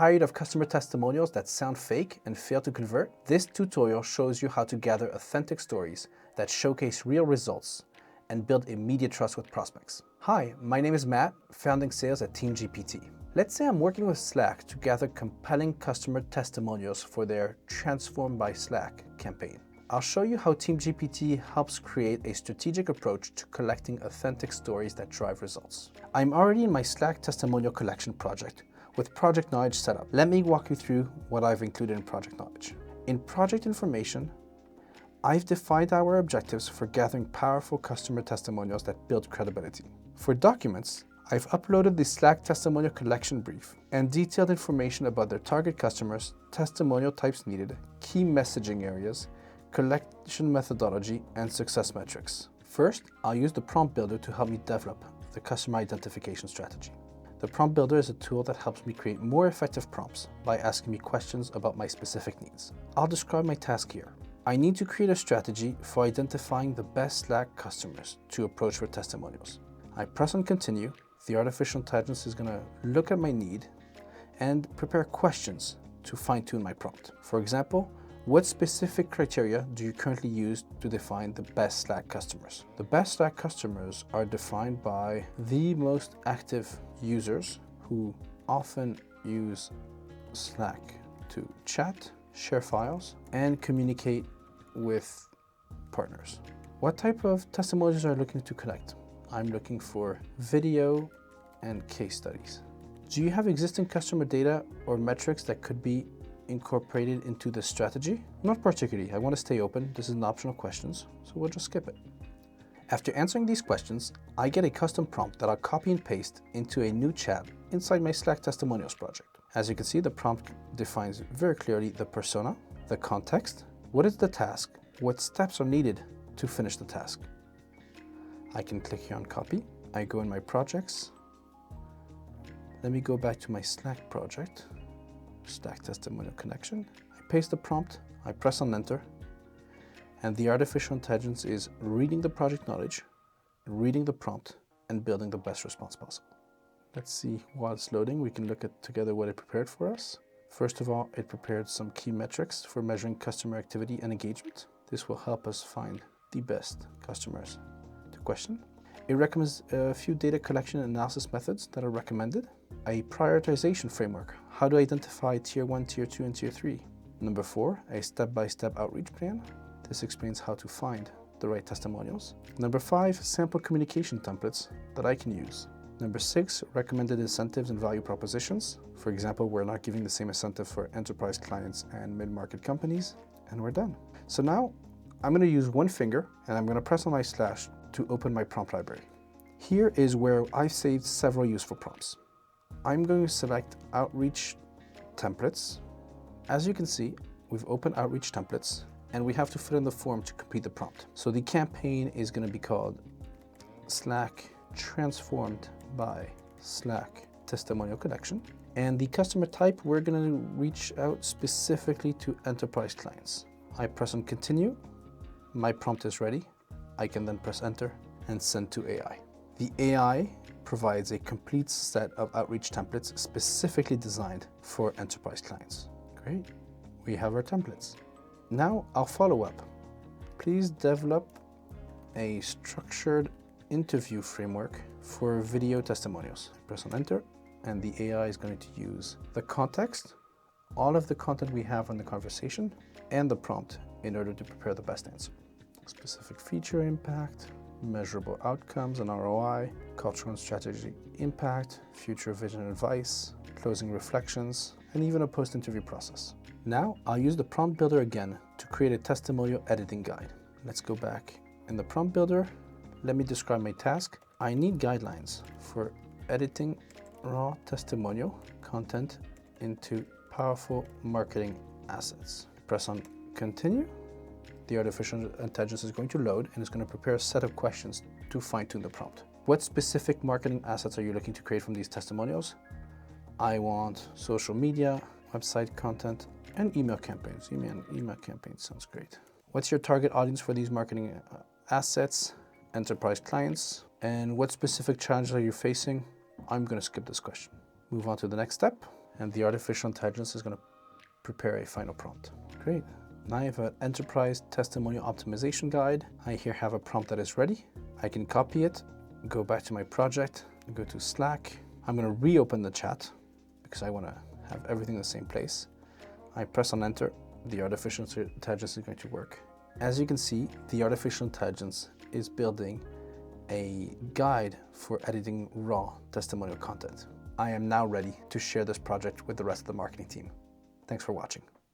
Tired of customer testimonials that sound fake and fail to convert? This tutorial shows you how to gather authentic stories that showcase real results and build immediate trust with prospects. Hi, my name is Matt, founding sales at Team-GPT. Let's say I'm working with Slack to gather compelling customer testimonials for their Transformed by Slack campaign. I'll show you how Team-GPT helps create a strategic approach to collecting authentic stories that drive results. I'm already in my Slack testimonial collection project with Project Knowledge set up. Let me walk you through what I've included in Project Knowledge. In Project Information, I've defined our objectives for gathering powerful customer testimonials that build credibility. For documents, I've uploaded the Slack testimonial collection brief and detailed information about their target customers, testimonial types needed, key messaging areas, collection methodology, and success metrics. First, I'll use the prompt builder to help me develop the customer identification strategy. The prompt builder is a tool that helps me create more effective prompts by asking me questions about my specific needs. I'll describe my task here. I need to create a strategy for identifying the best Slack customers to approach for testimonials. I press on continue. The artificial intelligence is going to look at my need and prepare questions to fine-tune my prompt. For example, what specific criteria do you currently use to define the best Slack customers? The best Slack customers are defined by the most active users who often use Slack to chat, share files, and communicate with partners. What type of testimonials are you looking to collect? I'm looking for video and case studies. Do you have existing customer data or metrics that could be incorporated into the strategy? Not particularly. I want to stay open. This is an optional questions, so we'll just skip it. After answering these questions, I get a custom prompt that I'll copy and paste into a new chat inside my Slack testimonials project. As you can see, the prompt defines very clearly the persona, the context, what is the task, what steps are needed to finish the task. I can click here on copy. I go in my projects. Let me go back to my Slack project, Slack testimonial connection. I paste the prompt, I press on enter, and the artificial intelligence is reading the project knowledge, reading the prompt, and building the best response possible. Let's see, while it's loading, we can look at together what it prepared for us. First of all, it prepared some key metrics for measuring customer activity and engagement. This will help us find the best customers to question. It recommends a few data collection and analysis methods that are recommended. A prioritization framework, how to identify tier 1, tier 2, and tier 3. Number 4, a step-by-step outreach plan. This explains how to find the right testimonials. Number 5, sample communication templates that I can use. Number 6, recommended incentives and value propositions. For example, we're not giving the same incentive for enterprise clients and mid-market companies, and we're done. So now I'm going to use one finger and I'm going to press on my slash to open my prompt library. Here is where I've saved several useful prompts. I'm going to select outreach templates. As you can see, we've opened outreach templates and we have to fill in the form to complete the prompt. So the campaign is going to be called Slack Transformed by Slack Testimonial Collection. And the customer type, we're going to reach out specifically to enterprise clients. I press on continue. My prompt is ready. I can then press enter and send to AI. The AI provides a complete set of outreach templates specifically designed for enterprise clients. Great, we have our templates. Now I'll follow up. Please develop a structured interview framework for video testimonials. Press on enter and the AI is going to use the context, all of the content we have on the conversation, and the prompt in order to prepare the best answer. Specific feature impact, measurable outcomes and ROI, cultural and strategic impact, future vision and advice, closing reflections, and even a post-interview process. Now I'll use the prompt builder again to create a testimonial editing guide. Let's go back in the prompt builder. Let me describe my task. I need guidelines for editing raw testimonial content into powerful marketing assets. Press on continue. The artificial intelligence is going to load and it's going to prepare a set of questions to fine-tune the prompt. What specific marketing assets are you looking to create from these testimonials? I want social media, website content, and email campaigns. Email campaigns sounds great. What's your target audience for these marketing assets? Enterprise clients. And what specific challenges are you facing? I'm going to skip this question. Move on to the next step. and the artificial intelligence is going to prepare a final prompt. Great. Now I have an enterprise testimonial optimization guide. I here have a prompt that is ready. I can copy it, go back to my project, go to Slack. I'm going to reopen the chat because I want to have everything in the same place. I press on enter. The artificial intelligence is going to work. As you can see, the artificial intelligence is building a guide for editing raw testimonial content. I am now ready to share this project with the rest of the marketing team. Thanks for watching.